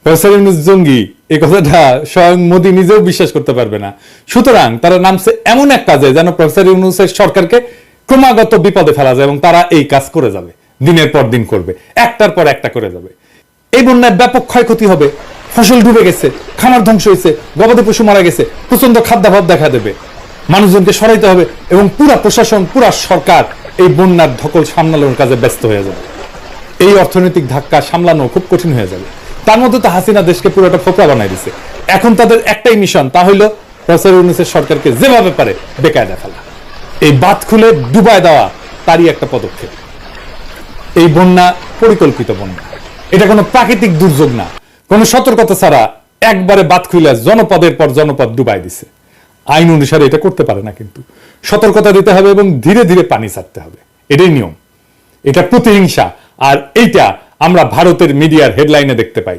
Professor Yunus জঙ্গি এই কথাটা স্বয়ং মোদী নিজেও বিশ্বাস করতে পারবে না। সুতরাং তারা নামছে এমন এক কাজে যেন প্রফেসর ইউনূসের সরকারকে ক্রমাগত বিপদে ফেলা যায়, এবং তারা এই কাজ করে যাবে, দিনের পর দিন করবে, একটার পর একটা করে যাবে। এই বন্যায় ব্যাপক ক্ষয়ক্ষতি হবে, ফসল ডুবে গেছে, খামার ধ্বংস হয়েছে, গবাদি পশু মারা গেছে, প্রচন্ড খাদ্যাভাব দেখা দেবে, মানুষজনকে সরাইতে হবে, এবং পুরা প্রশাসন, পুরা সরকার এই বন্যার ধকল সামলানোর কাজে ব্যস্ত হয়ে যাবে। এই অর্থনৈতিক ধাক্কা সামলানো খুব কঠিন হয়ে যাবে। তার মধ্যে তো হাসিনা দেশকে পুরোটা ফোকলা বানাই দিছে। এখন তাদের একটাই মিশন, তা হইল প্রফেসর ইউনূসের সরকারকে যেভাবে পারে বেকায়দা ফেলা, এই বাঁধ খুলে ডুবায় দেওয়া তারই একটা পদক্ষেপ। এই বন্যা পরিকল্পিত বন্যা, এটা কোনো প্রাকৃতিক দুর্যোগ না, কোনো সতর্কতা ছাড়া একবারে বাঁধ খুলে জনপদের পর জনপদ ডুবাই দিছে। আইন অনুসারে এটা করতে পারে না, কিন্তু সতর্কতা দিতে হবে এবং ধীরে ধীরে পানি ছাড়তে হবে, এটাই নিয়ম। এটা প্রতিহিংসা, আর এইটা আমরা ভারতের মিডিয়ার হেডলাইনে দেখতে পাই।